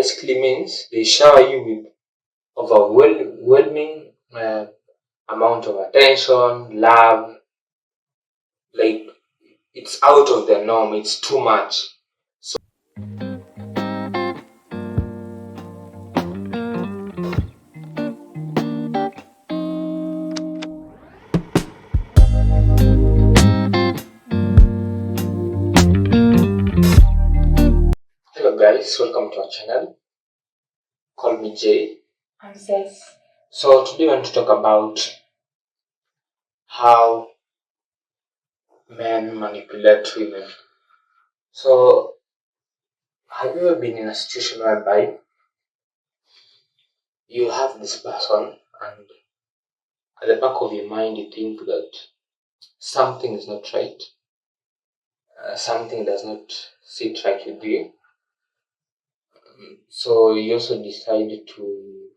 basically means they shower you with overwhelming amount of attention, love. Like, it's out of the norm, it's too much. Hello guys, welcome to our channel. Call me Jay. I'm Cess. So today we want to talk about how men manipulate women. So have you ever been in a situation whereby you have this person and at the back of your mind you think that something is not right, something does not sit right with you, so you also decide to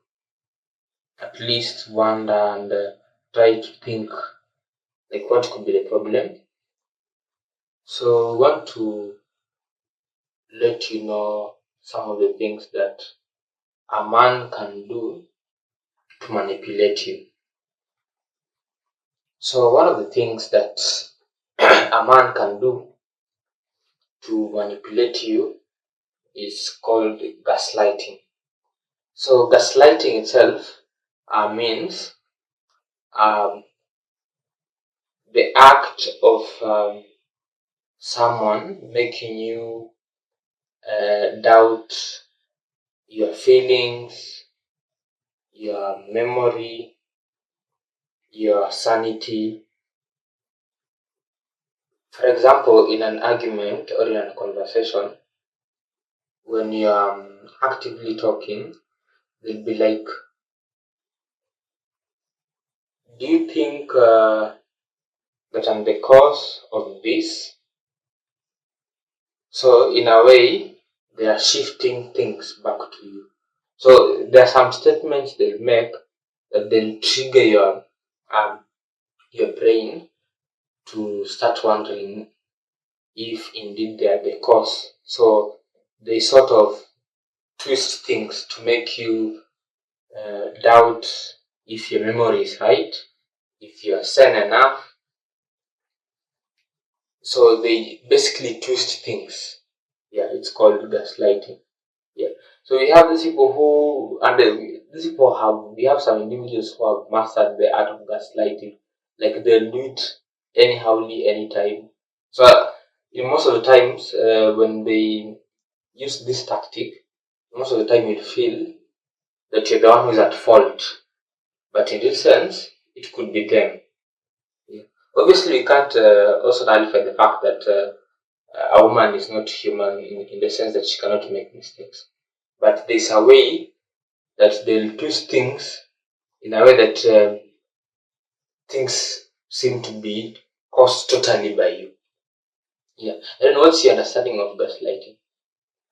at least wonder and try to think like what could be the problem. So we want to let you know some of the things that a man can do to manipulate you. So one of the things that a man can do to manipulate you is called gaslighting. So gaslighting itself means the act of someone making you doubt your feelings, your memory, your sanity. For example, in an argument or in a conversation, when you're actively talking, they'll be like, do you think that I'm the cause of this? So in a way, they are shifting things back to you. So there are some statements they'll make that they'll trigger your brain to start wondering if indeed they are the cause. So they sort of twist things to make you doubt if your memory is right, if you are sane enough. So they basically twist things. Yeah, it's called gaslighting. Yeah. So we have these people who, and these people we have some individuals who have mastered the art of gaslighting. Like they'll do it anyhowly, anytime. So in most of the times when they use this tactic, most of the time you feel that you're the one who's at fault. But in this sense, it could be them. Yeah. Obviously, we can't also nullify the fact that a woman is not human in the sense that she cannot make mistakes. But there's a way that they'll twist things in a way that things seem to be caused totally by you. Yeah. And what's your understanding of gaslighting?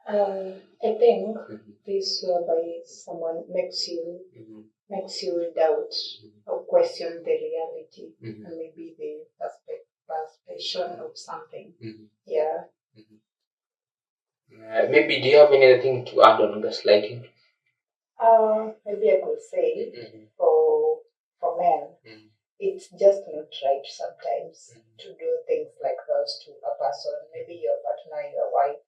I think this whereby someone makes you doubt or question the reality and maybe the perception of something. Yeah. Maybe do you have anything to add on gaslighting? Maybe I could say for men, it's just not right sometimes to do things like those to a person, maybe your partner, your wife,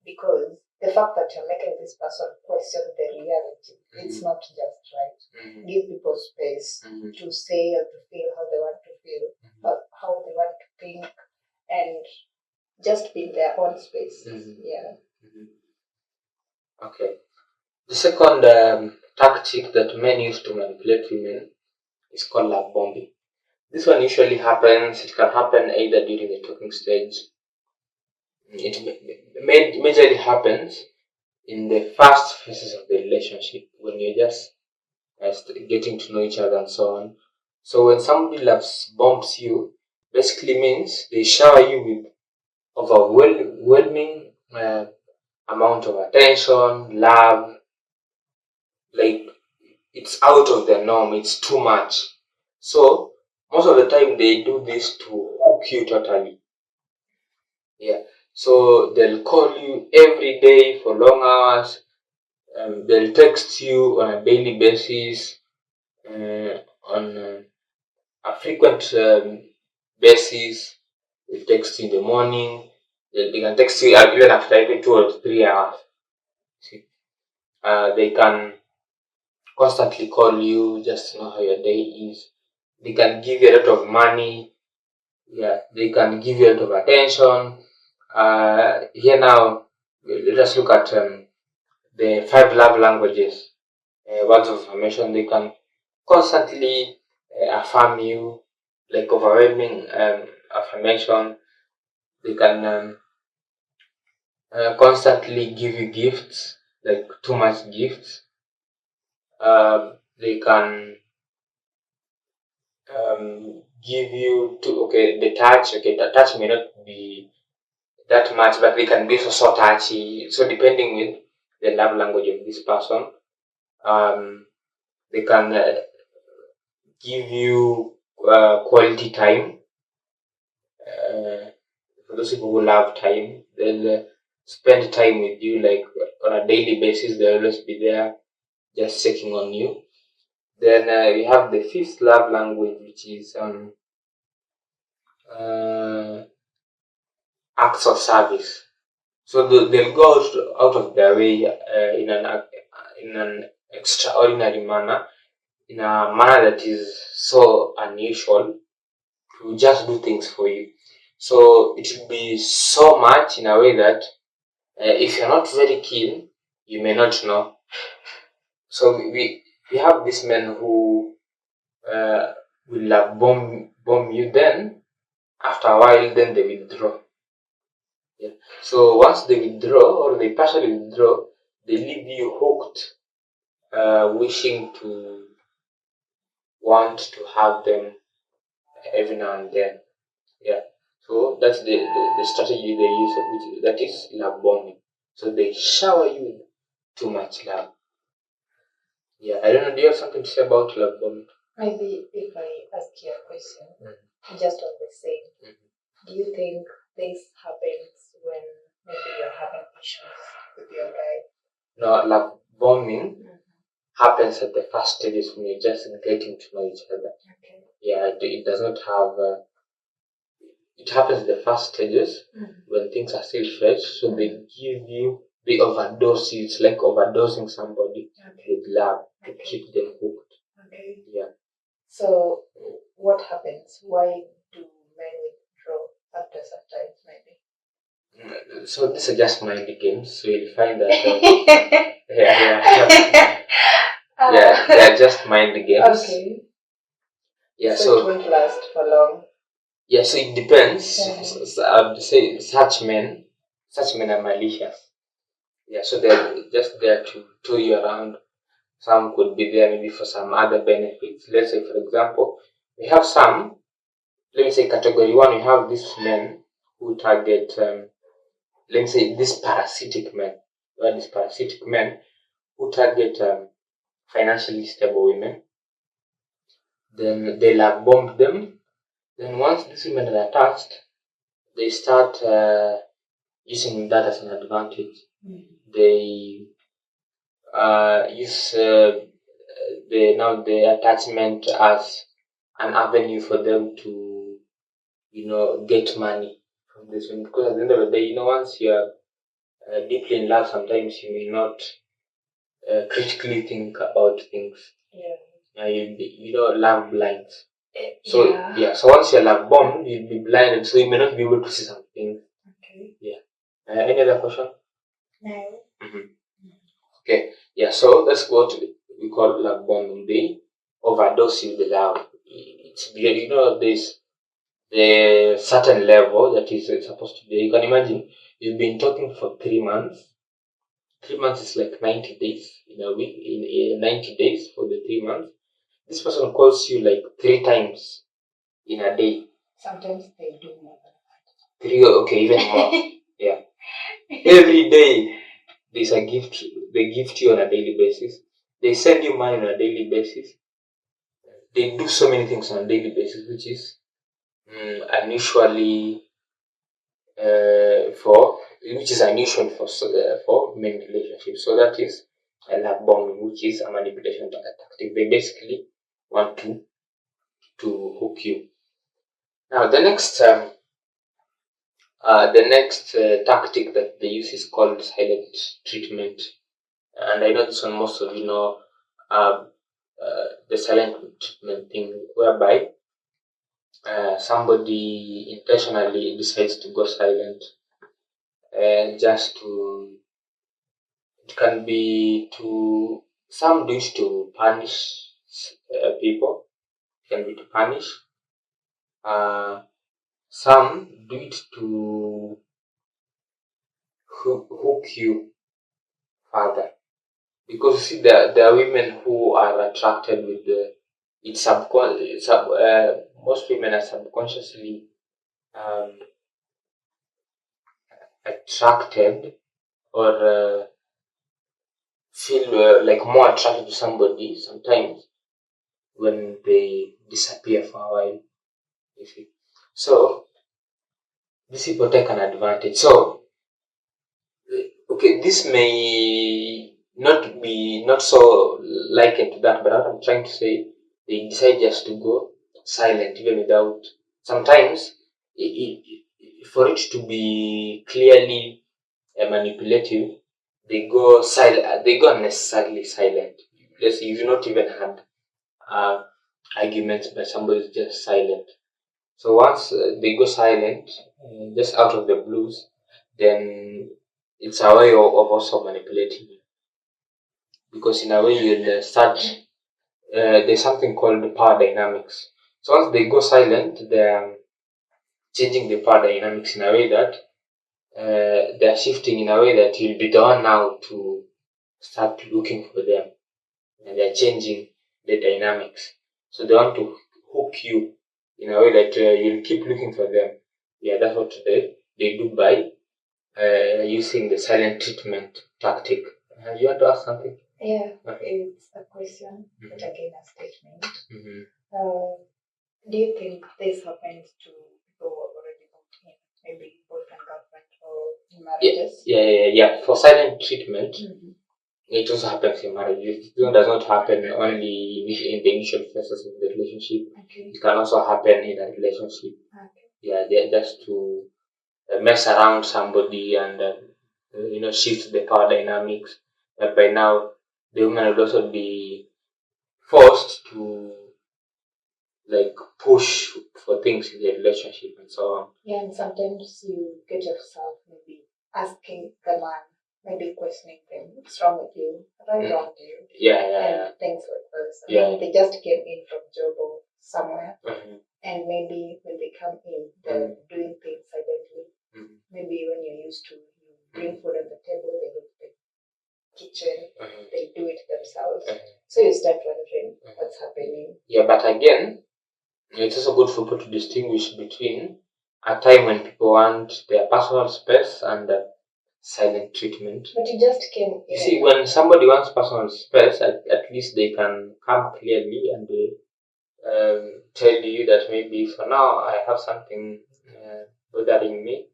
because the fact that you're making this person question the reality, it's not just right. Give people space to say or to feel how they want to feel, how they want to think, and just be in their own space. Yeah. Okay. The second tactic that men use to manipulate women is called love bombing. This one usually happens, it can happen either during the talking stage. It majorly happens in the first phases of the relationship when you're just getting to know each other and so on. So when somebody loves bombs you, basically means they shower you with overwhelming amount of attention, love. Like, it's out of the norm, it's too much. So most of the time they do this to hook you totally. Yeah. So they'll call you every day for long hours. they'll text you on a daily basis, on a frequent basis. They text you in the morning. They can text you even after every 2 or 3 hours. See, they can constantly call you just to know how your day is. They can give you a lot of money. Yeah, they can give you a lot of attention. Here now, let us look at the 5 love languages. Words of affirmation. They can constantly affirm you, like overwhelming affirmation. They can constantly give you gifts, like too much gifts. They can give you the touch. Okay, the touch may not be that much, but they can be so touchy. So depending with the love language of this person, they can give you quality time. For those people who love time, they'll spend time with you like on a daily basis. They'll always be there, just checking on you. Then we have the 5th love language, which is acts of service. So they'll go out of their way in an extraordinary manner, in a manner that is so unusual, to just do things for you. So it will be so much in a way that if you're not very keen, you may not know. So we have these men who will bomb you, then after a while, then they withdraw. Yeah. So once they withdraw or they partially withdraw, they leave you hooked, wishing to want to have them every now and then. Yeah. So that's the strategy they use, that is love bombing. So they shower you with too much love. Yeah, I don't know. Do you have something to say about love bombing? Maybe if I ask you a question, just on the same, do you think this happens when maybe you're having issues with your guy? No, love bombing happens at the first stages when you're just getting to know each other. Okay. Yeah, it does not have. It happens at the first stages when things are still fresh. So they overdose you. It's like overdosing somebody with love to keep them hooked. Okay. Yeah. So what happens? Why do men withdraw after some time, maybe? So these are just mind games. So you'll find that yeah, they're just mind games. Okay. Yeah. So it won't last for long. Yeah. So it depends. So I would say such men are malicious. Yeah. So they're just there to tow you around. Some could be there maybe for some other benefits. Let's say, for example, we have some. Let me say category 1. We have these men who target. Let me say these parasitic men. These parasitic men who target financially stable women. Then they love bomb them. Then once these women are attached, they start using that as an advantage. They use the attachment as an avenue for them to get money from this one, because at the end of the day, once you're deeply in love, sometimes you may not critically think about things. Love blinds. So so once you're love bombed, you'll be blinded, so you may not be able to see something. Okay. Yeah. Any other question? No. Okay. Yeah. So that's what we call love bombing. They overdose you with love. It's there's the certain level that is supposed to be. You can imagine you've been talking for 3 months. 3 months is like 90 days in a week. In 90 days for the 3 months, this person calls you like 3 times in a day. Sometimes they do more than that. 3, okay, even more. Yeah. Every day there's a gift. They gift you on a daily basis. They send you money on a daily basis. They do so many things on a daily basis, which is unusually unusual for many relationships. So that is love bombing, which is a manipulation tactic. They basically want to hook you. Now the next tactic that they use is called silent treatment, and I know this one most of you know. The silent treatment thing, whereby somebody intentionally decides to go silent, just to, it can be to, some do it to punish people, it can be to punish, some do it to hook you further, because you see there are women who are attracted with the, most women are subconsciously um, attracted, or feel like more attracted to somebody sometimes when they disappear for a while, you see. So these people take an advantage. So okay, this may not so likened to that, but what I'm trying to say, they decide just to go silent even without, sometimes for it to be clearly manipulative, they go silent, they go unnecessarily silent. Let's say you've not even had arguments, but somebody's just silent. So once they go silent, just out of the blues, then it's a way of also manipulating you. Because in a way you'll start, there's something called power dynamics. So once they go silent, they're changing the power dynamics in a way that they're shifting in a way that you'll be the one now to start looking for them, and they're changing the dynamics. So they want to hook you in a way that you'll keep looking for them. Yeah, that's what they do by using the silent treatment tactic. You want to ask something? Yeah, it's a question, but again a statement. Do you think this happens to people who are already moved in, maybe boyfriend, girlfriend, or in marriages? Yeah. For silent treatment, it also happens in marriages. It does not happen only in the initial phases of the relationship. Okay. It can also happen in a relationship. Okay. Yeah, they're just to mess around somebody and shift the power dynamics. But by now, the woman will also be forced to like push for things in the relationship and so on. Yeah, and sometimes you get yourself maybe asking the man, maybe questioning them, what's wrong with you? Have I wronged you? Yeah. And things like this. Yeah. Maybe they just came in from job or somewhere, and maybe when they come in, they're doing things silently. Maybe when you're used to, you bring food on the table, they go to the kitchen, they do it themselves. So you start wondering what's happening. Yeah, but again, it's also good for people to distinguish between a time when people want their personal space and silent treatment. But you just came in. You see, when somebody wants personal space, at least they can come clearly and tell you that maybe for now I have something bothering me.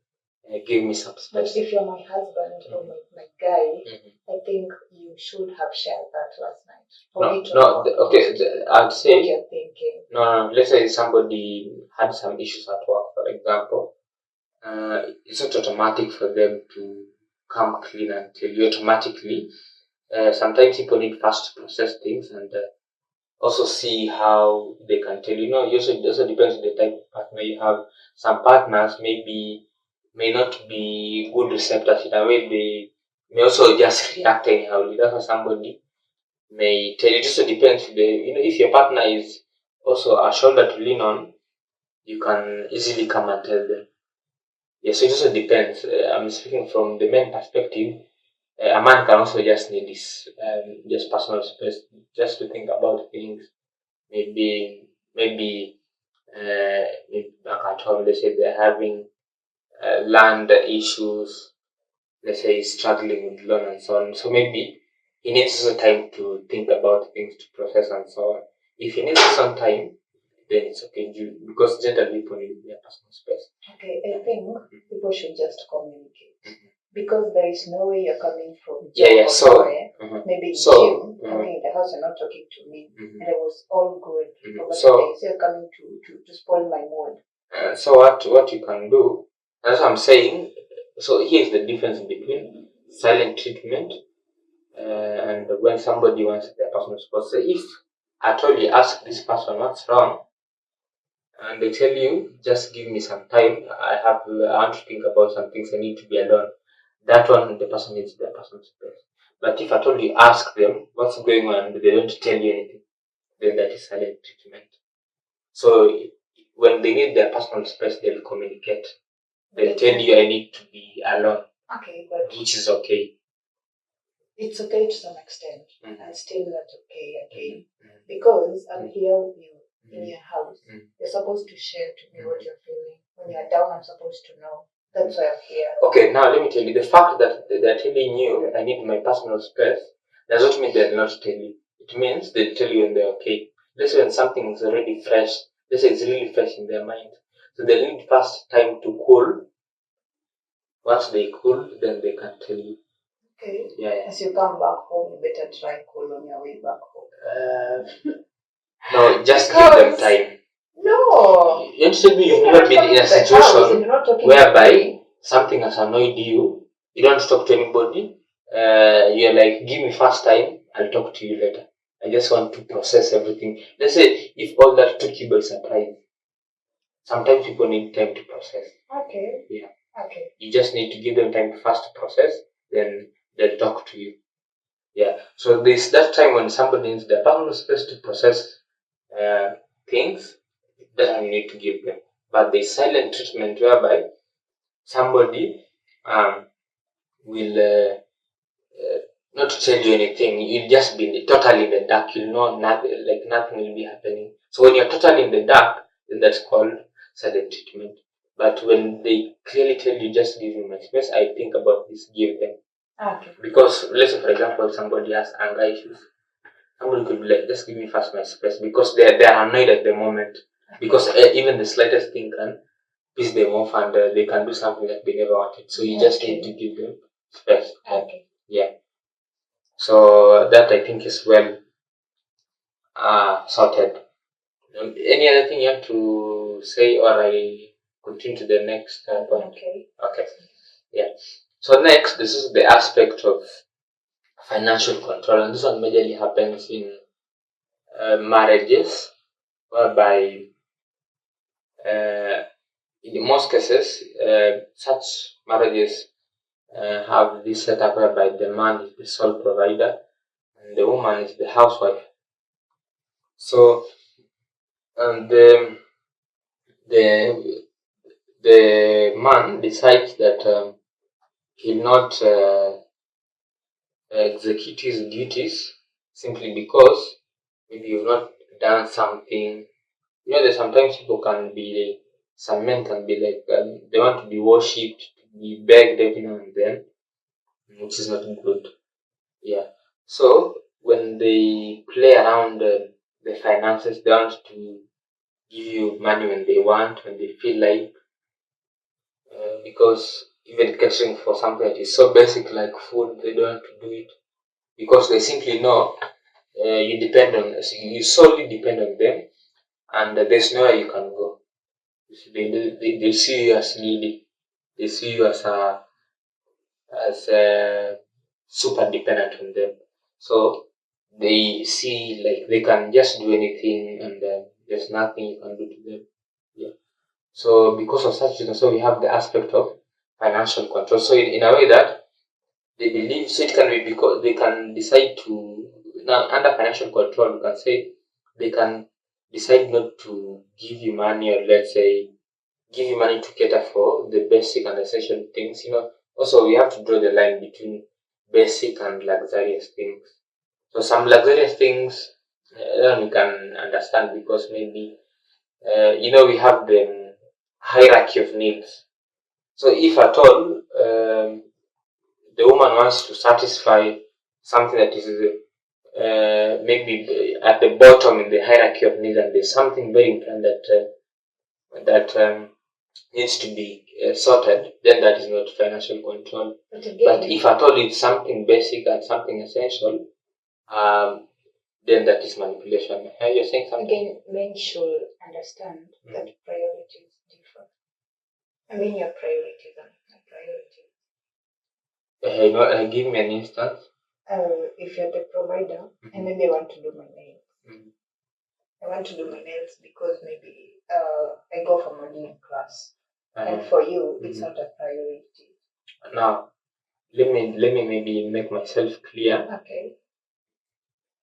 Give me some space. But if you're my husband or my guy, I think you should have shared that last night. I'd say what you're thinking. No. Let's say somebody had some issues at work, for example. It's not automatic for them to come clean and tell you automatically. Sometimes people need first to process things and also see how they can tell you. It also depends on the type of partner you have. Some partners may not be good receptors in a way. They may also just react anyhow. That's why somebody may tell you. It also depends. If your partner is also a shoulder to lean on, you can easily come and tell them. Yes, it also depends. I'm speaking from the men perspective. A man can also just need this just personal space, just to think about things. Maybe back at home, let's say they're having land issues. Let's say he's struggling with loan and so on. So maybe he needs some time to think about things, to process and so on. If he needs some time, then it's okay, because generally people need their personal space. Okay, I think people should just communicate. because there is no way you're coming from So maybe so coming in the house, you're not talking to me, and it was all good. So you're coming to spoil my mood. So what you can do, as I'm saying, so here's the difference between silent treatment and when somebody wants their personal space. So if at all you ask this person what's wrong, and they tell you, just give me some time, I want to think about some things, I need to be alone. That one, the person needs their personal space. But if at all you ask them what's going on and they don't tell you anything, then that is silent treatment. So when they need their personal space, they'll communicate. They'll tell you, I need to be alone. Okay, but which is okay. It's okay to some extent, and still not okay. Because I'm here with you in your house. You're supposed to share to me what you're feeling. When you're down, I'm supposed to know. That's why I'm here. Okay, now let me tell you, the fact that they're telling you I need my personal space does not mean they're not telling you. It means they tell you when they're okay. Let's say when something is already fresh, let's say it's really fresh in their mind. So they need first time to cool. Once they cool, then they can tell you. Okay. Yeah. As you come back home, you better try cool on your way back home. No, just give them time. No. You understand me? You've never been in a situation whereby something has annoyed you. You don't talk to anybody. You're like, give me first time. I'll talk to you later. I just want to process everything. Let's say if all that took you by surprise. Sometimes people need time to process. Okay. Yeah. Okay. You just need to give them time to first process, then they'll talk to you. Yeah. So there's that time when somebody needs their personal space to process things, that you need to give them. But the silent treatment whereby somebody will not tell you anything, you'll just be totally in the dark, you'll know nothing, like nothing will be happening. So when you're totally in the dark, then that's called silent treatment. But when they clearly tell you, just give me my space, I think about this, give them. Okay. Because let's say, for example, somebody has anger issues, somebody could be like, just give me first my space, because they're annoyed at the moment. Because even the slightest thing can piss them off, and they can do something that they never wanted. So you just need to give them space. Okay. Yeah. So that I think is well sorted. Any other thing you have to say, or I continue to the next point? Okay. Yeah. So next, this is the aspect of financial control, and this one majorly happens in marriages, whereby in most cases, such marriages have this setup whereby the man is the sole provider and the woman is the housewife. So, and the man decides that he'll not execute his duties simply because maybe you've not done something. You know that sometimes people can be, some men can be like, they want to be worshipped, to be begged every now and then, which is not good. Yeah. So when they play around the finances, they want to give you money when they want, when they feel like, because even catering for something that is so basic like food, they don't want to do it because they simply know you depend on, you solely depend on them, and there's nowhere you can go. They see you as needy. They see you as super dependent on them. So they see like they can just do anything, and there's nothing you can do to them. Yeah. So because of such reason, so we have the aspect of financial control. So in a way that they believe, so it can be because they can decide to, now under financial control, you can say they can decide not to give you money, or let's say give you money to cater for the basic and essential things. Also we have to draw the line between basic and luxurious things. So some luxurious things we can understand because maybe we have the hierarchy of needs. So if at all the woman wants to satisfy something that is maybe at the bottom in the hierarchy of needs, and there's something very important that needs to be sorted, then that is not financial control. But But if at all it's something basic and something essential, then that is manipulation. You're saying something? Again, men should understand that priorities differ. I mean, your priorities and my priorities. Give me an instance. If you're the provider, and maybe I want to do my nails. I want to do my nails because maybe I go for modeling class, and for you, it's not a priority. Now, let me maybe make myself clear. Okay.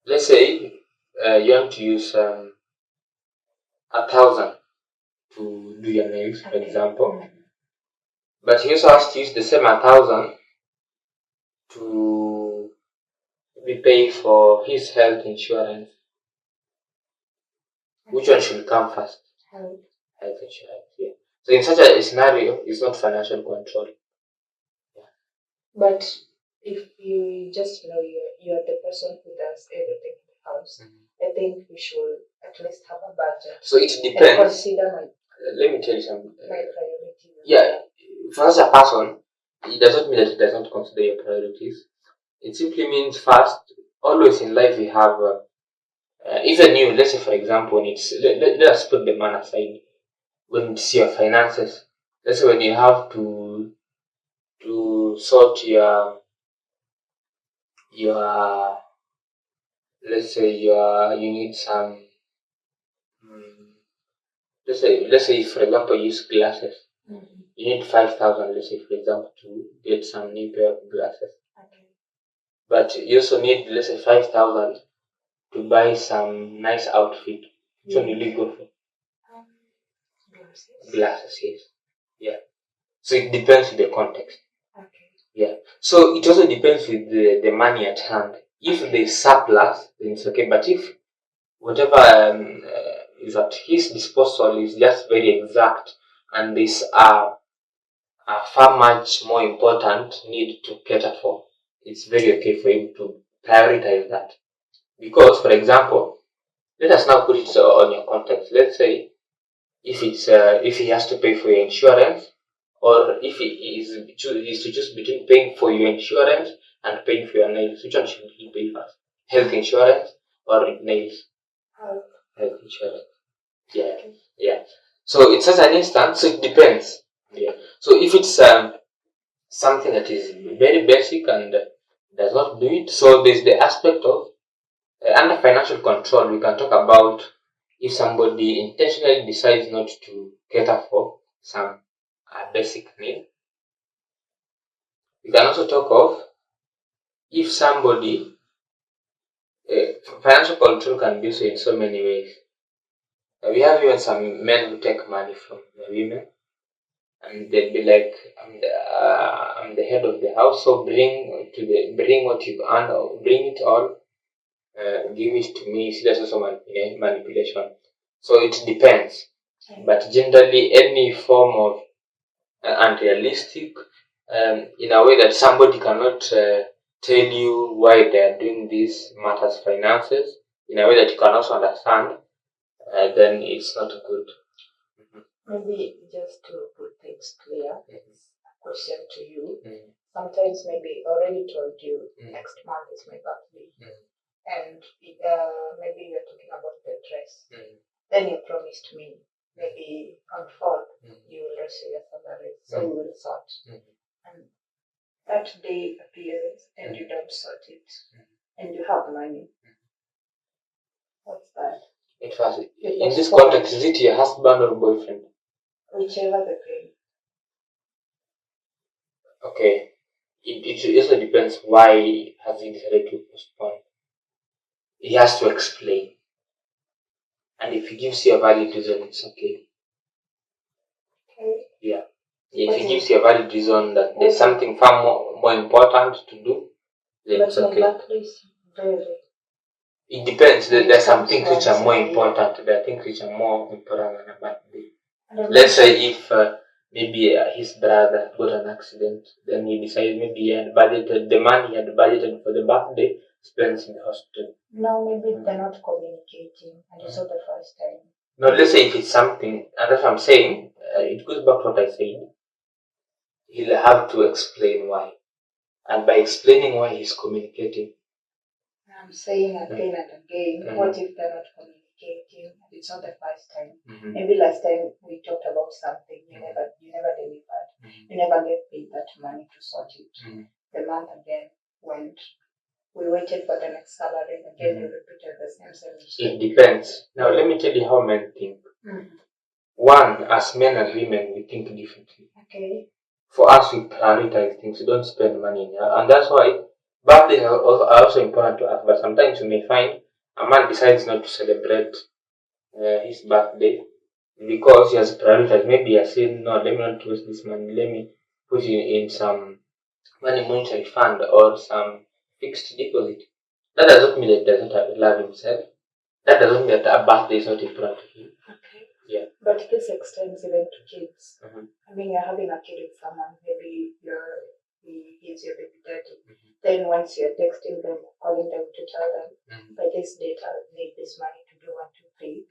Let's say you want to use 1,000 to do your nails, for example, but you also have to use the same 1,000 to be paid for his health insurance. Which one should come first? Health insurance. Yeah. So in such a scenario, it's not financial control. Yeah. But if you just know you're the person who does everything in the house, I think we should at least have a budget. So it depends. And consider let me tell you something. My priorities. Yeah. For as a person, it doesn't mean that it does not consider your priorities. It simply means first, always in life we have even you, let's say for example, when it's let us put the man aside. When it's your finances, let's say when you have to sort your let's say you need some let's say for example you use glasses. You need 5,000, let's say for example, to get some new pair of glasses. Okay. But you also need, let's say, 5,000 to buy some nice outfit. Which one will you go for? Glasses, yes. Yeah. So it depends with the context. Okay. Yeah. So it also depends with the money at hand. If there's surplus, then it's okay. But if whatever is at his disposal is just very exact, and these are far much more important need to cater for, it's very okay for him to prioritize that. Because, for example, let us now put it on your context. Let's say if it's if he has to pay for your insurance, or if he is to choose between paying for your insurance and paying for your nails, which one should he pay first? Health insurance or nails? Health insurance. Yeah, yeah. So it's just an instance. So it depends. Yeah. So if it's something that is very basic and does not do it, so there's the aspect of under financial control. We can talk about if somebody intentionally decides not to cater for some basic need. We can also talk of if somebody financial control can be so in so many ways. We have even some men who take money from the women, and they'll be like, I'm the head of the house, so bring what you've earned, or bring it all, give it to me. See, that's also manipulation. So it depends, but generally any form of unrealistic, in a way that somebody cannot tell you why they are doing this matters finances, in a way that you can also understand, then it's not good. Maybe just to put things clear, it's a question to you. Sometimes maybe I already told you next month is my birthday, and maybe you're talking about the dress. Then you promised me maybe on 4th you will receive a salary, so we will sort. And that day appears and you don't sort it, and you have money. What's that? In this context, is it your husband or boyfriend? Whichever the thing. Okay. It also depends why has he decided to postpone. He has to explain. And if he gives you a valid reason, it's okay. Okay. Yeah. If he gives you a valid reason that there's something far more important to do, then it's okay. It depends. There's some things which are more important. There are things which are more important than a birthday. Let's say if maybe his brother got an accident, then he decided maybe he had budgeted the money he had budgeted for the birthday spends in the hospital. No, maybe they're not communicating, and it's not the first time. No, let's say if it's something, and that's what I'm saying, it goes back to what I said. He'll have to explain why. And by explaining why he's communicating. I'm saying again and again, what if they're not communicating? It's not the first time. Maybe last time we talked about something, you never delivered. You never gave me that money to sort it. The month again went. We waited for the next salary, again you repeated the same mistake. It depends. Now let me tell you how men think. One, as men and women, we think differently. Okay. For us, we prioritize things. We don't spend money, and that's why birthdays are also important to us. But sometimes you may find a man decides not to celebrate his birthday because he has prioritized. Maybe he has said, "No, let me not waste this money. Let me put it in some money monetary fund or some fixed deposit." That does not mean that he does not love himself. That doesn't mean that a birthday is not important to him. Okay. Yeah. But this extends even to kids. I mean, you're having a kid with someone, maybe he's your baby daddy. Then once you're texting them, calling them to tell them, by this date I need this money to do 1, 2, 3.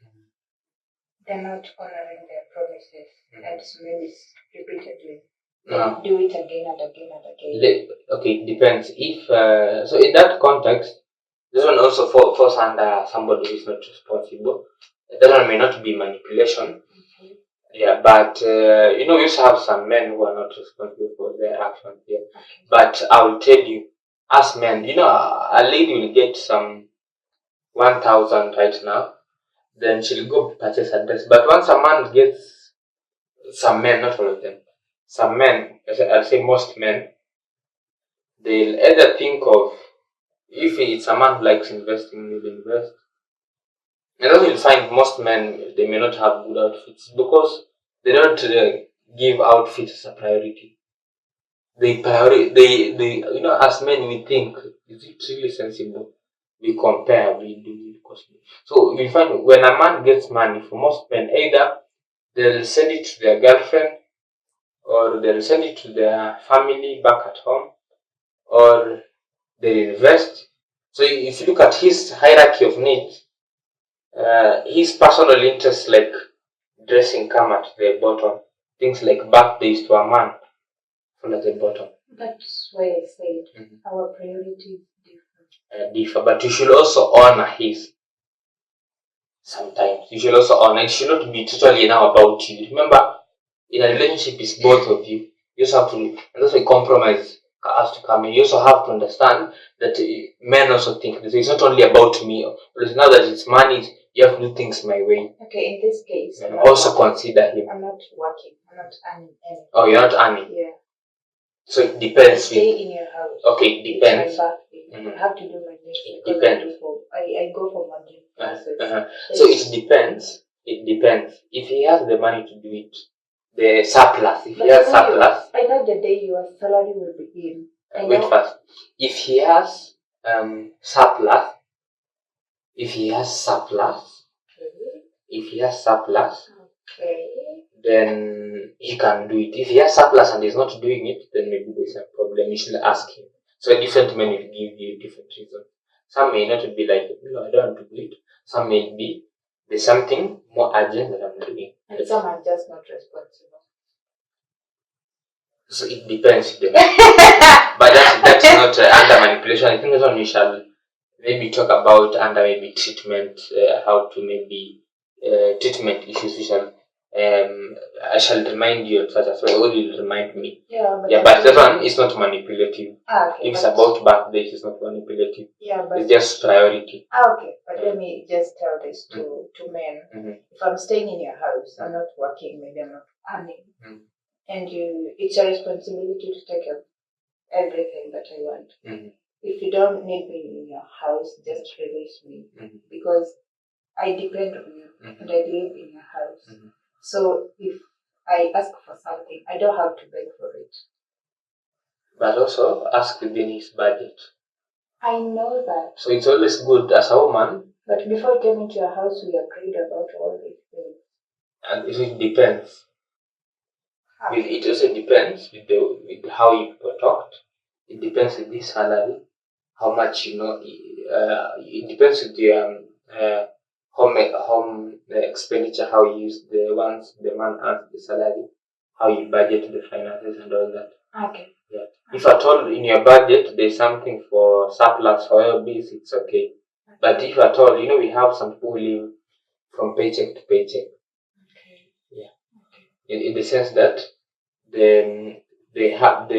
They're not honoring their promises. And maybe repeatedly. No. Do it again and again and again. Okay, it depends. If so, in that context, this one also falls under somebody who is not responsible. That one may not be manipulation. Yeah, but we also have some men who are not responsible for their actions here. But I will tell you, as men, a lady will get some 1,000 right now, then she'll go purchase a dress. But once a man gets, some men, not all of them, some men, I'll say most men, they'll either think of, if it's a man who likes investing, they'll invest. And then you'll find most men, they may not have good outfits because they don't give outfits as a priority. They as men, we think, is it really sensible? We compare, we do it costly. So you find when a man gets money, for most men, either they'll send it to their girlfriend, or they'll send it to their family back at home, or they invest. So if you look at his hierarchy of needs, his personal interests like dressing come at the bottom. Things like birthdays to a man fall at the bottom. That's why I said our priorities differ. But you should also honor his. Sometimes you should also honor. It should not be totally now about you. Remember, in a relationship, it's both of you. You also have to, and that's why compromise has to come in. You also have to understand that men also think this. It's not only about me. Because now that it's money, you have to do things my way. Okay, in this case, and also consider him. I'm not working. I'm not earning anything. Oh, you're not earning? Yeah. So it depends. Stay in your house. Okay, it depends. It's my birthday. I have to do my nails. It depends. I go for modeling classes. So it depends. It depends. If he has the money to do it, the surplus. If he has surplus. I know the day your salary will begin. Wait first. If he has surplus. If he has surplus. Okay. Then he can do it. If he has surplus and he's not doing it, then maybe there's a problem. You should ask him. So different men will give you different reasons. Some may not be like, no, I don't want to do it. Some may be, there's something more urgent that I'm doing. And some are just not responsible. So it depends. But that's not under manipulation. I think that's one we shall maybe talk about under maybe treatment, how to maybe treatment issues. We shall I shall remind you of such as well. What will remind me? Yeah, but that one is not manipulative. Okay, if it's about birthdays, it's not manipulative. Yeah, but it's just priority. Okay, but let me just tell this to men. If I'm staying in your house, I'm not working, maybe I'm not earning, and it's your responsibility to take care of everything that I want. If you don't need me in your house, just release me because I depend on you and I live in your house. So if I ask for something, I don't have to beg for it. But also ask within his budget. I know that. So it's always good as a woman. But before I came into your house, we agreed about all these things. And it depends. It also depends with how you talked. It depends with the salary, how much it depends with the how home expenditure, how you use once the man earns the salary, how you budget the finances and all that. Okay. Yeah. If at all in your budget there's something for surplus for your bills, it's okay. But if at all, we have some people who live from paycheck to paycheck. Okay. Yeah. Okay. In the sense that they have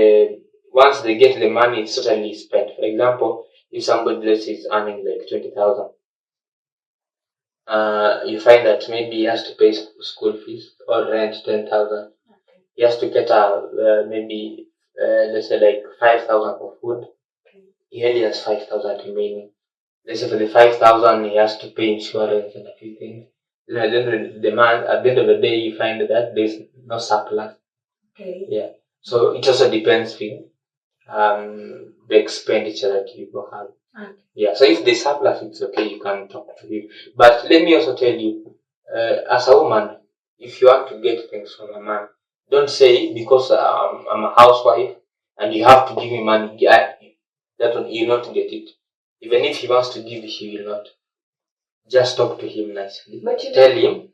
once they get the money, it's totally spent. For example, if somebody, let's say, is earning like 20,000, you find that maybe he has to pay school fees or rent 10,000. Okay. He has to get maybe let's say like 5,000 for food. Okay. He only has 5,000 remaining. Let's say for the 5,000 he has to pay insurance and a few things. Then at the end of the day, you find that there's no surplus. Okay. Yeah. So it also depends on the expenditure that you have. Okay. Yeah. So if there's surplus, it's okay. You can talk to him. But let me also tell you, as a woman, if you want to get things from a man, don't say because I'm a housewife and you have to give me money. That one you not get it. Even if he wants to give, he will not. Just talk to him nicely. But tell him,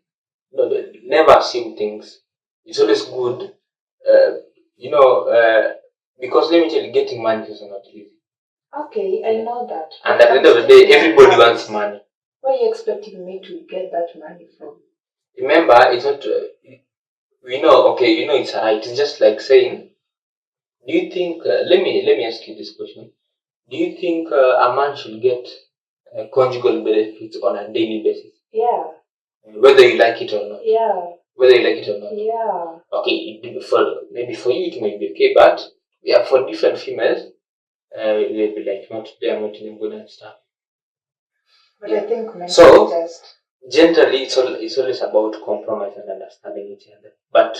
never assume things. It's always good, because let me tell you, getting money is not easy. Okay, I know that. And at the end of the day, everybody wants money. Where are you expecting me to get that money from? Remember, it's not. We know. Okay, it's right. It's just like saying, do you think? Let me ask you this question. Do you think a man should get conjugal benefits on a daily basis? Yeah. Whether you like it or not. Yeah. Whether you like it or not. Yeah. Okay, maybe for you it might be okay, but yeah, for different females, they'll be like, not today, I'm not feeling good and stuff. But yeah. I think so generally it's always about compromise and understanding each other. But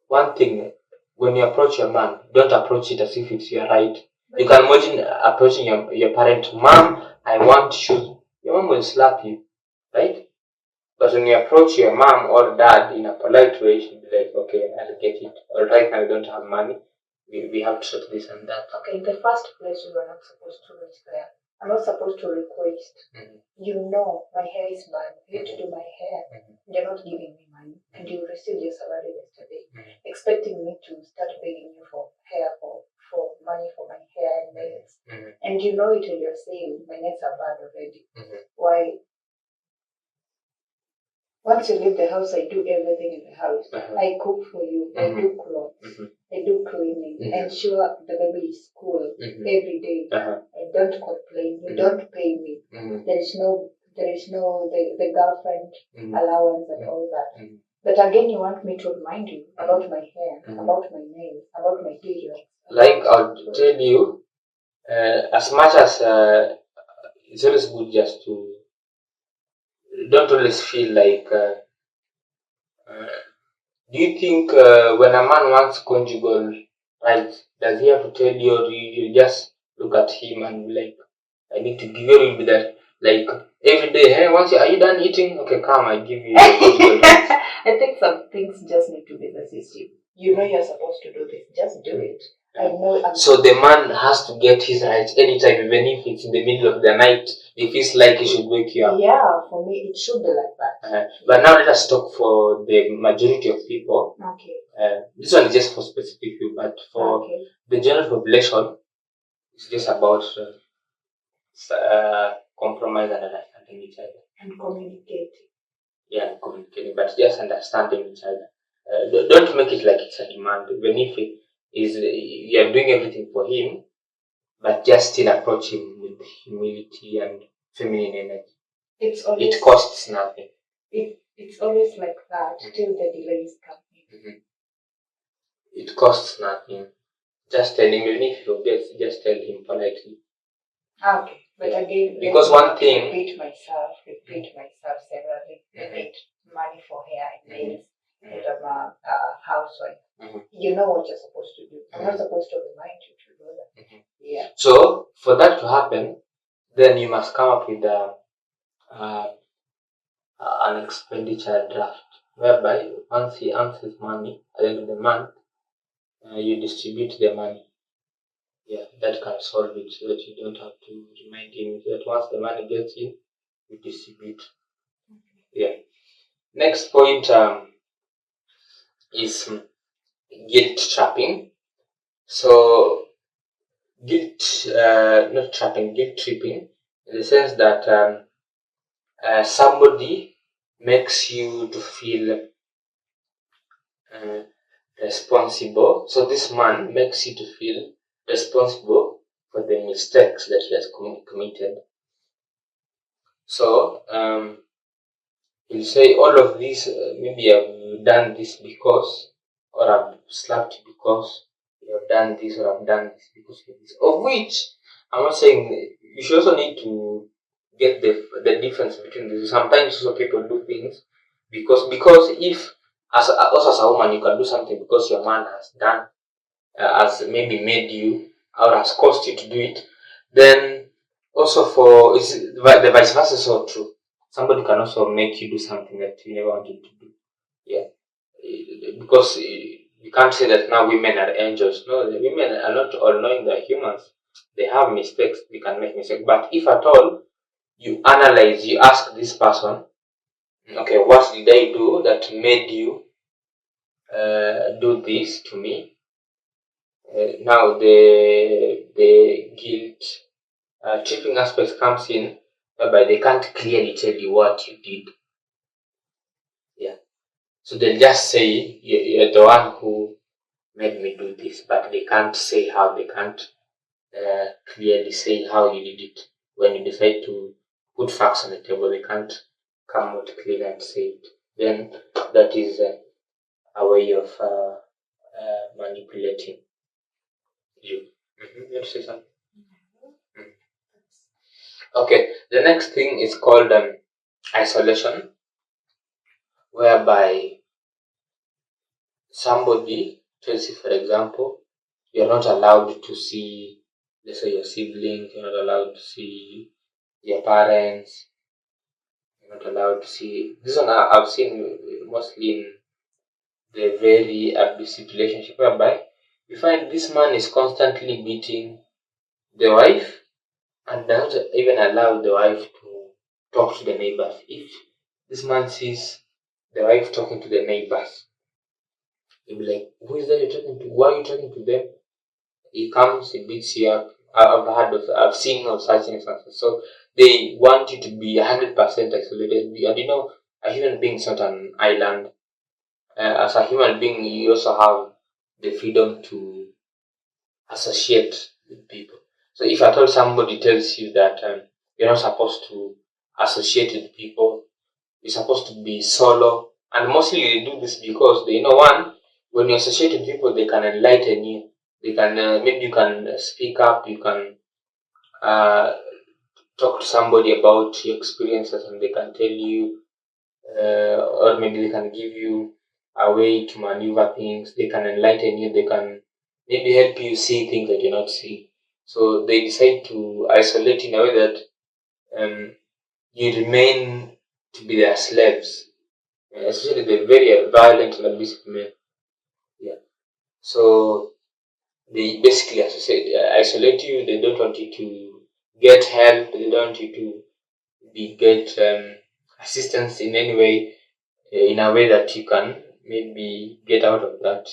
one thing, when you approach your man, don't approach it as if it's your right. You can imagine approaching your parent, Mom, I want shoes. Your mom will slap you, right? But when you approach your mom or dad in a polite way, she'll be like, okay, I'll get it. Or right now I don't have money. We have to sort this and that. Okay, in the first place, you are not supposed to reach there. I'm not supposed to request. Mm-hmm. You know, my hair is bad. I need to do my hair. Mm-hmm. You're not giving me money. And you received your salary yesterday. Mm-hmm. Expecting me to start begging you for hair, for money for my hair and nails. Mm-hmm. And you know it when you're saying my nails are bad already. Mm-hmm. Why? Once you leave the house, I do everything in the house. Uh-huh. I cook for you. Mm-hmm. I do clothes. Mm-hmm. I do cleaning. Mm-hmm. Ensure the baby is school every day. Uh-huh. I don't complain. You don't pay me. Mm-hmm. There is no the girlfriend allowance and all that. Mm-hmm. But again, you want me to remind you about my hair, about my nails, about my period. Like I'll tell you, as much as it's always good just to don't always feel like. Do you think when a man wants conjugal rights, does he have to tell you, or you just look at him and be like, I need to give you? Will be that like every day, hey, are you done eating? Okay, come, I give you conjugal rights. I think some things just need to be the system. You know you're supposed to do this, just do it. I know. So the man has to get his rights anytime, even if it's in the middle of the night. If it's like he should wake you up. Yeah, for me it should be like that. But now let us talk for the majority of people. Okay. This one is just for specific people, but for the general population, it's just about compromise and understanding each other. And communicating. Yeah, communicating, but just understanding each other. Don't make it like it's a demand. Even if you're doing everything for him, but just still approach him with humility and feminine energy. It costs nothing. It's always like that till the delays come. Mm-hmm. It costs nothing. Just tell him, even if you just tell him politely. Okay, but again, because one thing. Repeat myself severally. I need money for hair and nails. And I'm a housewife. Mm-hmm. You know what you're supposed to do. I'm not supposed to remind you to do that. Mm-hmm. Yeah. So for that to happen, then you must come up with an expenditure draft, whereby once he earns his money at the end of the month, you distribute the money. Yeah, that can solve it, so that you don't have to remind him. So that once the money gets in, you distribute. Next point is guilt trapping. So not trapping, guilt tripping, in the sense that somebody makes you to feel uh, responsible. So this man makes you to feel responsible for the mistakes that he has committed. So he'll say all of this. Maybe I've done this because, or I've slapped you because you have done this, or I've done this because of this. Of which I'm not saying you should also need to get the difference between this. Sometimes also people do things because if as also as a woman you can do something because your man has done has maybe made you or has caused you to do it, then also for the vice versa is also true. Somebody can also make you do something that you never wanted to do. Yeah, because you can't say that now women are angels. No, the women are not all knowing. They're humans. They have mistakes. They can make mistakes. But if at all you analyze, you ask this person, okay, what did I do that made you do this to me? Now the guilt tripping aspect comes in, whereby they can't clearly tell you what you did. Yeah, so they just say you're the one who made me do this, but they can't say how. They can't clearly say how you did it. When you decide to put facts on the table, they can't come out clear and say it. Then that is a way of manipulating you. You want to say something? Okay, the next thing is called isolation, whereby somebody tells you, for example, you're not allowed to see, let's say, your siblings, you're not allowed to see your parents, you're not allowed to see. This one I've seen mostly in the very abusive relationship, whereby you find this man is constantly beating the wife and does not even allow the wife to talk to the neighbors. If this man sees the wife talking to the neighbors, he'll be like, "Who is that you're talking to? Why are you talking to them?" He comes, he beats you up. I've seen of such instances. So they want you to be 100% isolated. And a human being is not an island. As a human being, you also have the freedom to associate with people. So if at all somebody tells you that you're not supposed to associate with people, you're supposed to be solo, and mostly they do this because they know, one, when you associate with people, they can enlighten you. They can maybe you can speak up, you can uh, talk to somebody about your experiences, and they can tell you, or maybe they can give you a way to maneuver things. They can enlighten you. They can maybe help you see things that you're not seeing. So they decide to isolate in a way that you remain to be their slaves, especially the very violent and abusive men. Yeah. So they basically isolate you. They don't want you to get help. They don't want you to get assistance in any way, in a way that you can maybe get out of that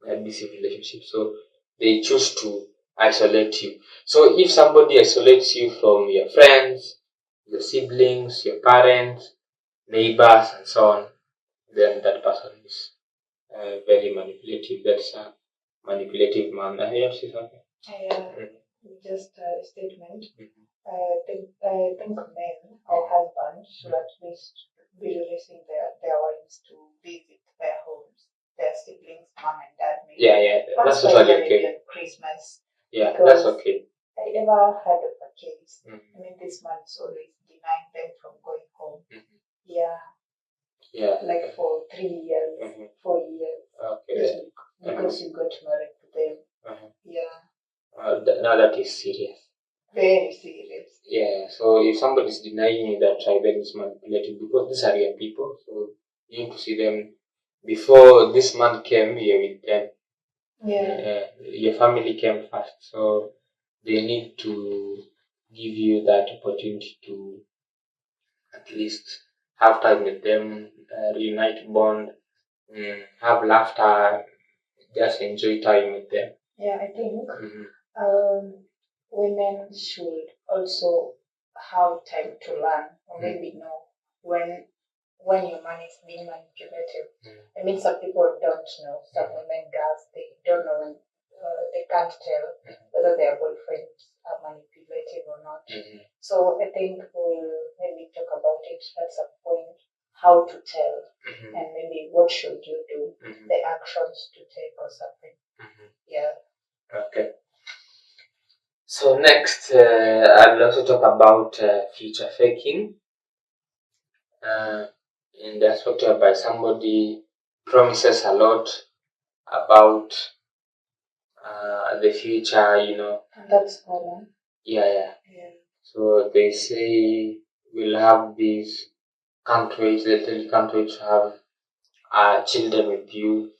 abusive relationship. So they choose to isolate you. So if somebody isolates you from your friends, your siblings, your parents, neighbors, and so on, then that person is very manipulative. That's a manipulative man. I have to say something. Just a statement. I think men or husbands should at least be releasing their wives to visit their homes, their siblings, mom and dad. Maybe. Yeah, that's totally okay. Christmas. Yeah, that's okay. I ever heard of a case. I mean, this man is always denying them from going home. Yeah. Like for 3 years, 4 years. Okay. Just because you got married to them. Yeah. Now that is serious. Very serious. Yeah. So if somebody is denying you that child, then it's manipulative, because these are your people. So you need to see them before this man came. You're with them. Yeah. Your family came first, so they need to give you that opportunity to at least have time with them, reunite, bond, have laughter, just enjoy time with them. Yeah, I think women should also have time to learn, or maybe know when your man is being manipulative. I mean, some people don't know. Some women, girls, they don't know when they can't tell whether their boyfriends are manipulative or not. So I think we'll maybe talk about it at some point, how to tell, and maybe what should you do, the actions to take or something. Yeah. Okay. So next, I'll also talk about future faking. In the aspect whereby somebody promises a lot about the future, And that's common. Yeah. Yeah. So they say we'll have these. Can't wait. They tell you can't wait to have children with you.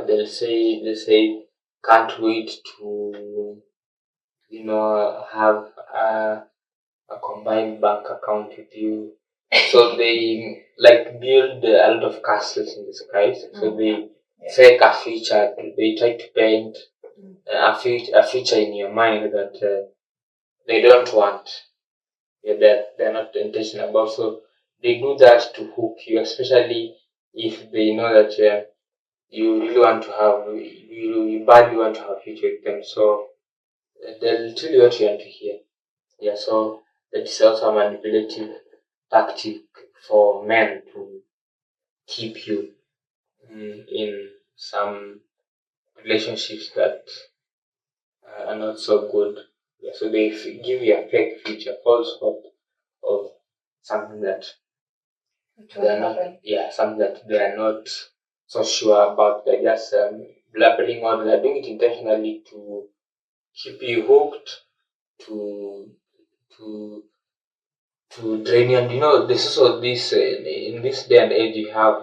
They say can't wait to have a combined bank account with you. So they like build a lot of castles in the skies. So they fake a future. They try to paint a future in your mind that they don't want. Yeah, they're not intentional about. So they do that to hook you, especially if they know that you really want to have you badly want to have a future with them. So they'll tell you what you want to hear. Yeah, so that is also a manipulative tactic for men to keep you in some relationships that are not so good. Yeah, so they give you a fake future, false hope of something that they are not. Yeah, something that they are not so sure about. They're just blabbering on. They're doing it intentionally to keep you hooked, to to drain you. And this is also this in this day and age you have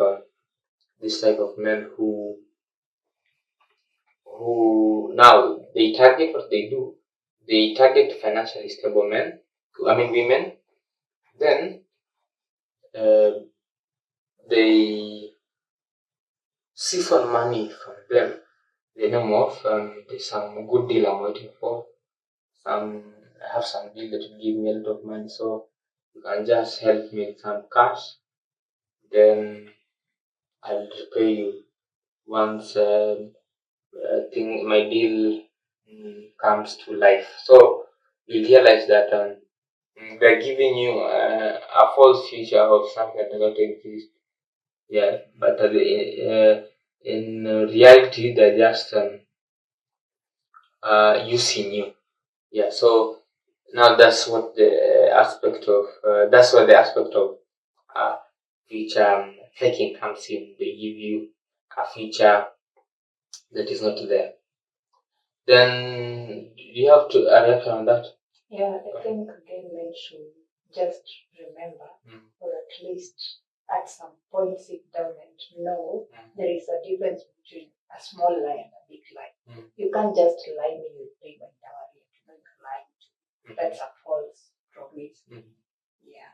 this type of men who now they target what they do. They target financially stable men. I mean women. Then they siphon money from them. They know of there's some good deal I'm waiting for. I have some deal that will give me a lot of money, so you can just help me with some cash. Then I'll repay you once my deal comes to life. So you realize that they're giving you a false future of something that doesn't exist. Yeah, but in reality, they're just using you. Yeah, so now that's what the aspect of future faking comes in. They give you a future that is not there. Then you have to reaction on that. Yeah, I think gay men should just remember, or at least at some point sit down and know there is a difference between a small lie and a big lie. You can't just lie me with pay my dowry and you're not lying to me. That's a false promise. Yeah.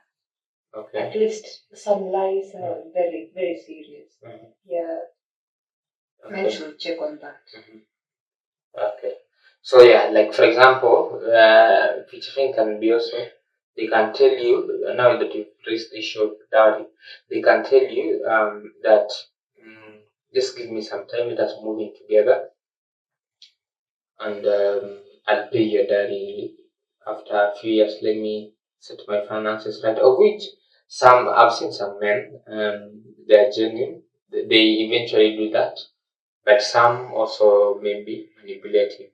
Okay. At least some lies are very, very serious. Yeah. Men should check on that. Okay. So yeah, like for example, featuring can be also they can tell you now that you've raised the issue of dowry, they can tell you that just give me some time, let us move in together, and I'll pay your dowry after a few years. Let me set my finances right. Of which some I've seen some men, they are genuine. They eventually do that, but some also may be manipulative.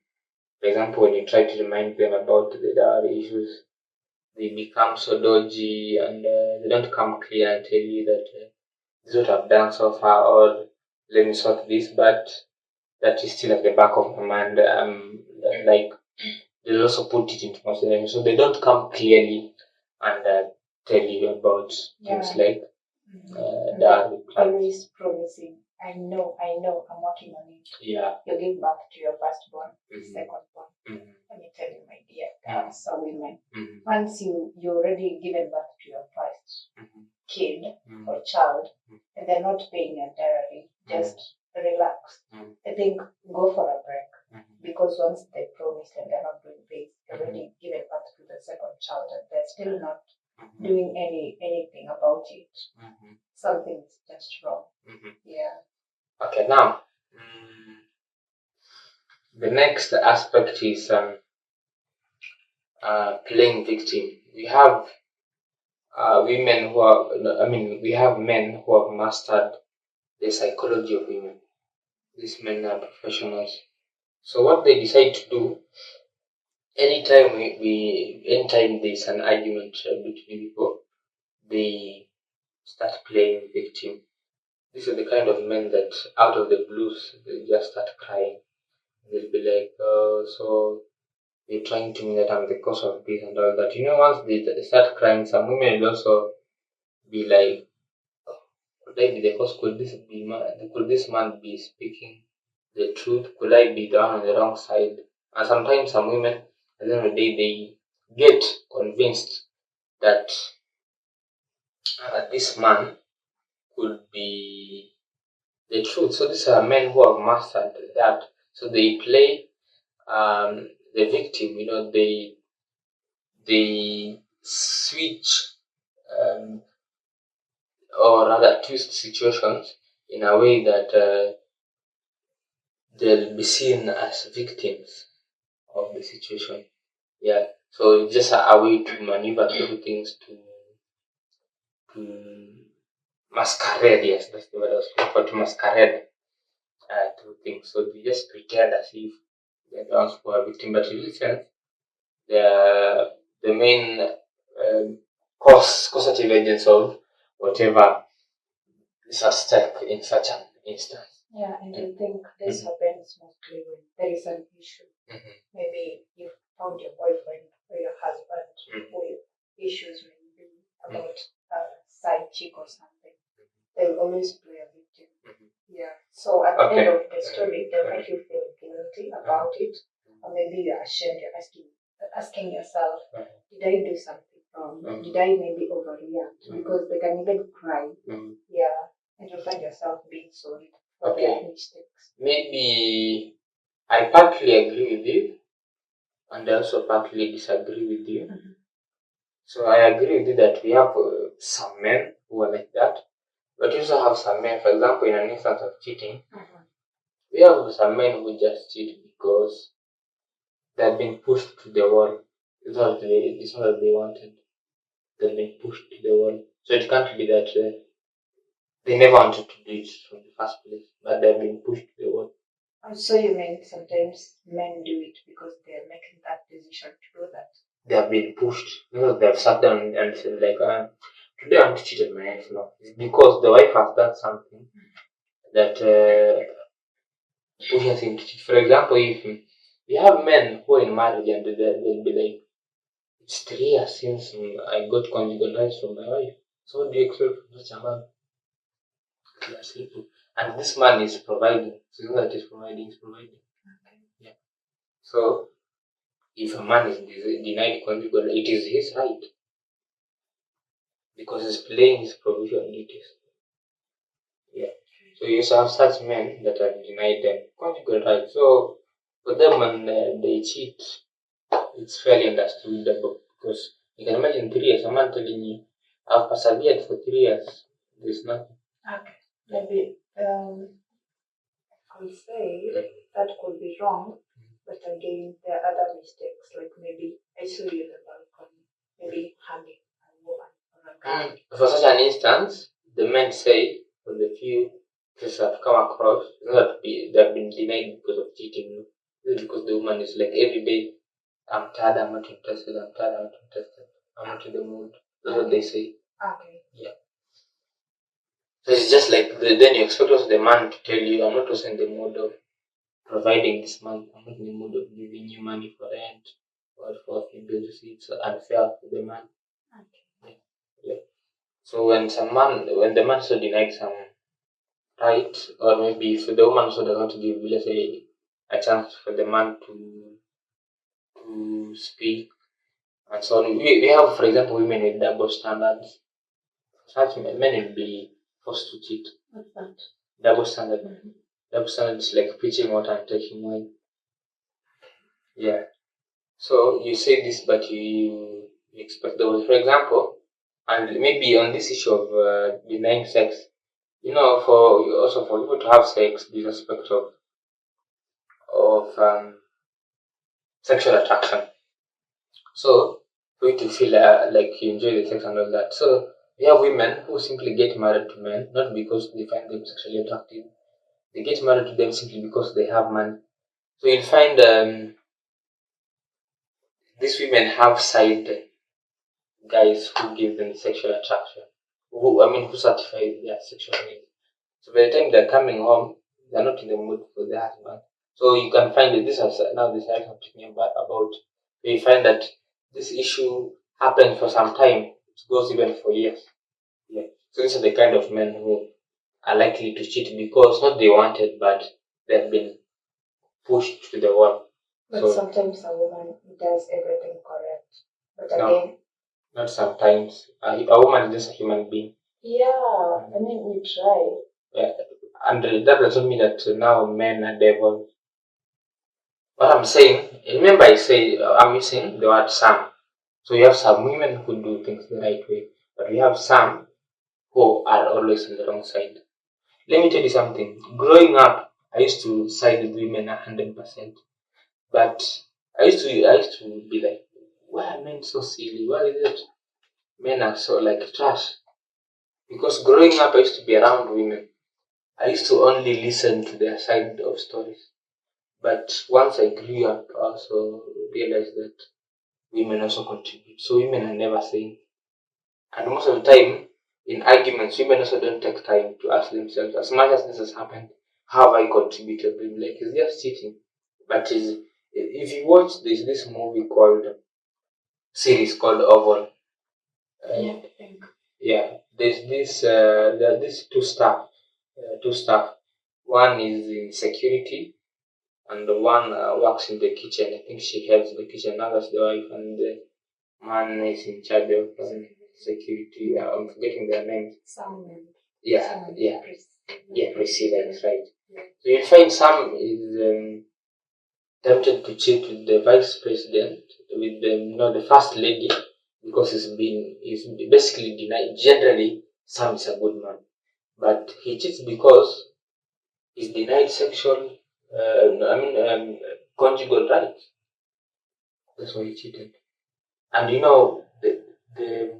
For example, when you try to remind them about the dowry issues, they become so dodgy and they don't come clear and tell you that this is what I've done so far, or let me sort this, but that is still at the back of my mind. Like they also put it into consideration, so they don't come clearly and tell you about things like dowry. Always promising. I know, I'm working on it. Yeah. You give back to your firstborn, secondborn. Let me tell you, my dear, girls or women, once you already given back to your first, kid or child and they're not paying your dowry, just relax. I think go for a break because once they promised and they're not doing this, they've already given birth to the second child and they're still not doing anything about it. Something's just wrong. Yeah. Okay, now the next aspect is playing victim. We have women who are, we have men who have mastered the psychology of women. These men are professionals. So what they decide to do, anytime anytime there's an argument between people, they start playing victim. These are the kind of men that out of the blues, they just start crying. They'll be like, oh, so you're trying to mean that I'm the cause of this and all that. Once they start crying, some women will also be like, could I be the cause? Could this man be speaking the truth? Could I be the one on the wrong side? And sometimes some women, at the end of the day, they get convinced that this man could be the truth. So these are men who have mastered that. So they play the victim. They switch or rather twist situations in a way that they'll be seen as victims of the situation. Yeah. So it's just a way to maneuver through things to masquerade. Yes, that's the word I was looking for. To masquerade through things. So they just pretend as if they're the ones who are victim, but in real sense, the main causative agents of whatever is at stake in such an instance. Yeah, and I think this happens mostly when there is an issue. Maybe you found your boyfriend or your husband with issues maybe about a side chick or something. They will always play a victim. Yeah. So at the end of the story, they'll make you feel guilty about it, or maybe you're ashamed. You're asking yourself, did I do something wrong? Did I maybe overreact? Because they can even cry. Yeah. And you find yourself being sorry for their mistakes. Maybe I partly agree with you, and I also partly disagree with you. So I agree with you that we have some men who are like that, but we also have some men, for example, in an instance of cheating, we have some men who just cheat because they've been pushed to the wall. It's not that they wanted. They've been pushed to the wall. So it can't be that they never wanted to do it from the first place, but they've been pushed to the wall. So you mean sometimes men do it because they're making that decision to do that? They have been pushed. They've sat down and said like, today I want to cheat on my wife. No, it's because the wife has done something that pushes him to cheat. For example, if you have men who are in marriage and they'll be like, it's 3 years since I got conjugal rights from my wife. So what do you expect from such a man? And this man is providing. So it's not that he's providing, he's providing. Yeah. So if a man is denied conjugal, it is his right because he's playing his provision duties. Yeah. So you also have such men that are denied them conjugal rights. So for them, when they cheat, it's fairly understandable because you can imagine 3 years. A man telling you, "I've persevered for 3 years." There's nothing. Okay. Maybe I would say that could be wrong, but again, there are other mistakes, like maybe I saw you in the balcony, maybe hugging a woman or a guy. For such an instance, the men say, for the few cases I've come across, not that they've been denied because of cheating. It's because the woman is like every day, I'm tired, I'm not interested, I'm tired, I'm not interested, I'm not in the mood. That's what they say. Okay. Yeah. So it's just like then you expect also the man to tell you, I'm not also in the mood of providing this month, I'm not in the mood of giving you money for rent or for bills. It's unfair for the man. Okay. Yeah. So when the man also denied some right, or maybe if the woman also does not give, let's say, a chance for the man to speak and so on. We have, for example, women with double standards. such men will be forced to cheat. What's that? Double standard. Double standard is like preaching water and taking wine. Yeah. So you say this, but you expect the for example, and maybe on this issue of denying sex, for also for people to have sex, this aspect of sexual attraction. So for you to feel like you enjoy the sex and all that. So we have women who simply get married to men not because they find them sexually attractive. They get married to them simply because they have money. So you'll find these women have side guys who give them sexual attraction, who satisfy their sexual needs. So by the time they're coming home, they're not in the mood for their husband. So you can find that this has now this I'm talking about. You find that this issue happens for some time. It goes even for years. Yeah. So these are the kind of men who are likely to cheat because not they wanted, but they've been pushed to the wall. But So sometimes a woman does everything correct. But no, again, not sometimes. A woman is just a human being. yeah, I mean, we try. Yeah. And that doesn't mean that now men are devil. What I'm saying, remember I'm using the word some. So you have some women who do things the right way, but we have some who are always on the wrong side. Let me tell you something. Growing up, I used to side with women 100%. But I used to be like, why are men so silly? Why is it men are so like trash? Because growing up, I used to be around women. I used to only listen to their side of stories. But once I grew up, I also realized that women also contribute. So women are never saying. And most of the time, in arguments, women also don't take time to ask themselves, as much as this has happened, how have I contributed? They'll be like, it's just cheating. But if you watch this movie called series called Oval, Yeah, I think. yeah, there are these two staff. One is in security, and the one works in the kitchen. I think she helps the kitchen. Now that's the wife, and the man is in charge of security. I'm forgetting their names. Someone. Yeah, yeah, Priscilla. yeah. Priscilla, that's right. Yeah. So you find some is tempted to cheat with the vice president, with the first lady, because he's basically denied. Generally, Sam is a good man, but he cheats because he's denied sexual, conjugal rights. That's why he cheated. And the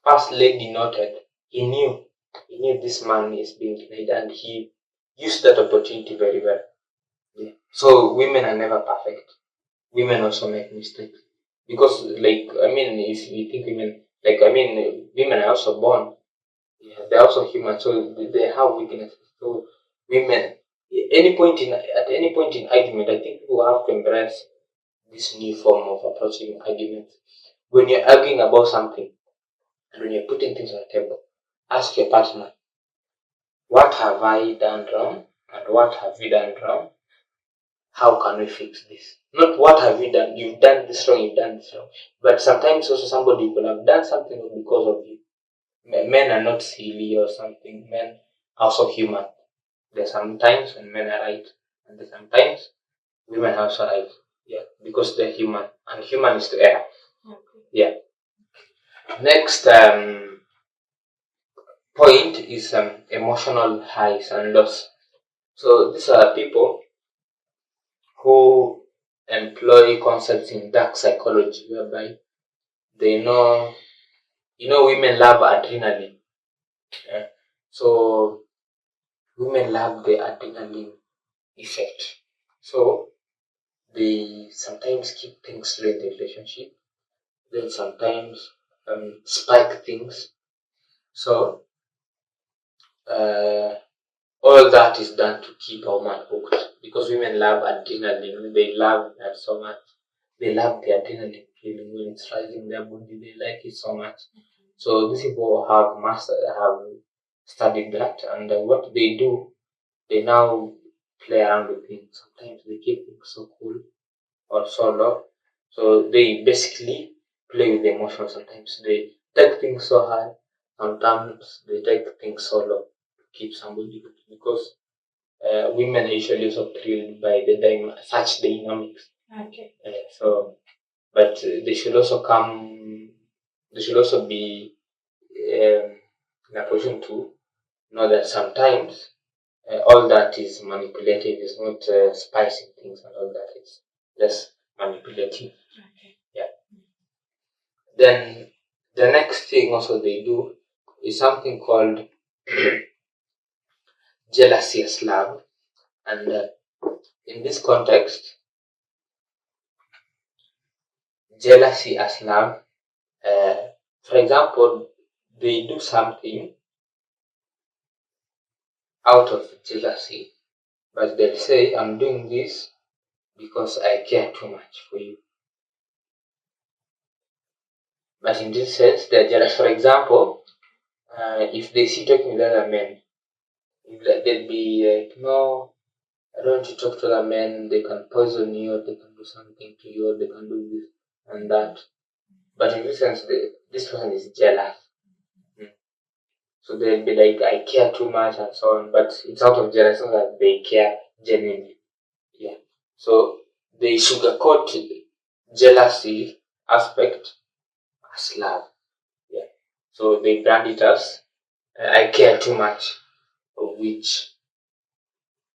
first lady noted he knew this man is being denied, and he used that opportunity very well. Yeah. So women are never perfect. Women also make mistakes because, like, I mean, if you think women, like, I mean, women are also born. Yeah, they're also human, so they have weaknesses. So women, at any point in argument, I think people have to embrace this new form of approaching arguments. When you're arguing about something and when you're putting things on the table, ask your partner, what have I done wrong and what have you done wrong? How can we fix this? Not what have you done, you've done this wrong, you've done this wrong. But sometimes also somebody could have done something because of you. Men are not silly or something. Men are also human. There's sometimes when men are right, and there's sometimes women are also right. Yeah, because they're human, and human is to err. Okay. Yeah. Next point is emotional highs and lows. So these are people who employ concepts in dark psychology, whereby they know, women love adrenaline. Yeah. So women love the adrenaline effect. So they sometimes keep things slow in the relationship, then sometimes spike things. So uh, all that is done to keep a woman hooked because women love adrenaline. They love that so much. They love the adrenaline feeling when it's rising in their body. They like it so much. So these people have studied that, and what they do, they now play around with things. Sometimes they keep things so cool or so low. So they basically play with the emotions. Sometimes they take things so high. sometimes they take things solo to keep somebody because women are usually also thrilled by such dynamics. Okay. So, but they should also come. They should also be in a position to know that sometimes all that is manipulative. Is not spicing things and all that. It's just manipulative. Okay. Yeah. Then the next thing also they do is something called jealousy as love, and in this context, jealousy as love. For example, they do something out of jealousy, but they'll say, "I'm doing this because I care too much for you." But in this sense, they're jealous. For example, if they see talking with other men, they'll be like, "No, I don't want to talk to other men. They can poison you, or they can do something to you, or they can do this and that." But in this sense, this person is jealous. So they'll be like, "I care too much," and so on. But it's out of jealousy that they care genuinely. Yeah. So they sugarcoat jealousy aspect as love. Yeah. So they brand it as "I care too much," which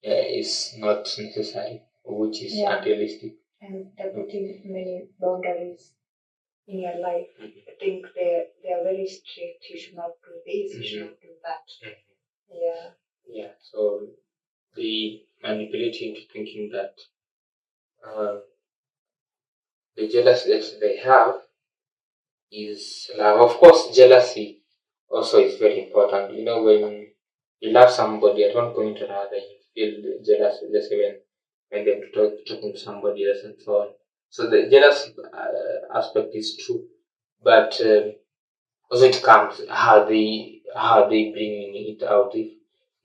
is not necessary, which is unrealistic. And they're putting many boundaries in your life. I think they are very strict. You should not do this. You should not do that. Yeah. Yeah. So they manipulate you into thinking that the jealousy that they have is love. Of course, jealousy also is very important. You know, when you love somebody, at one point or another, you feel jealous, just when they're talking to somebody else and so on. So the jealous aspect is true, but also it comes how they bring it out. If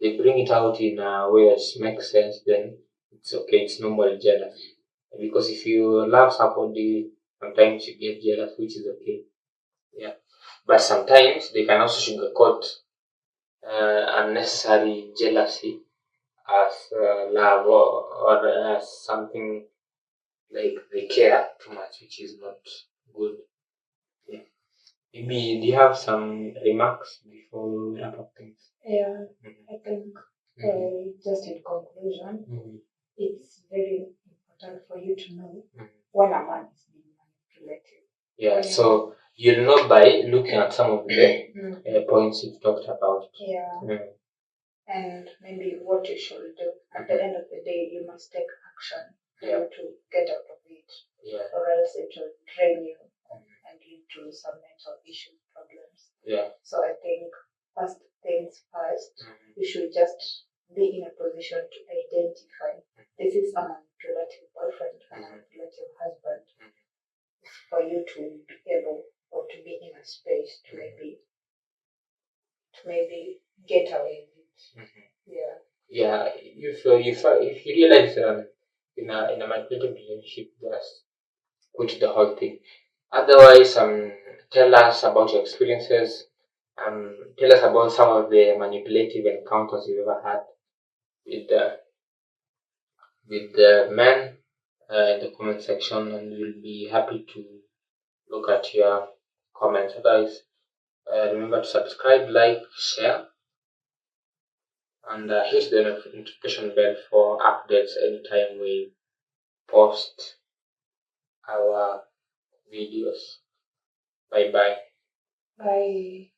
they bring it out in a way that makes sense, then it's okay. It's normal jealous, because if you love somebody, sometimes you get jealous, which is okay. Yeah, but sometimes they can also sugarcoat unnecessary jealousy as love, or as something like they care too much, which is not good. Yeah. Maybe do you have some remarks before we wrap up things? Yeah, I think just in conclusion, it's very important for you to know when a man is being manipulative. Yeah, so you'll know by looking at some of the points you've talked about. Yeah. And maybe what you should do. At the end of the day, you must take action for you to get out of it. Yeah. Or else it will drain you and lead to some mental issue problems. Yeah. So I think first things first, you should just be in a position to identify this is a manipulative boyfriend, a manipulative husband, for you to be able or to be in a space to maybe get away with it. Yeah. Yeah. If you realize in a manipulative relationship, just quit the whole thing. Otherwise, tell us about your experiences. Tell us about some of the manipulative encounters you've ever had with the men in the comment section, and we'll be happy to look at your comments. Otherwise, remember to subscribe, like, share, and hit the notification bell for updates anytime we post our videos. Bye bye. Bye.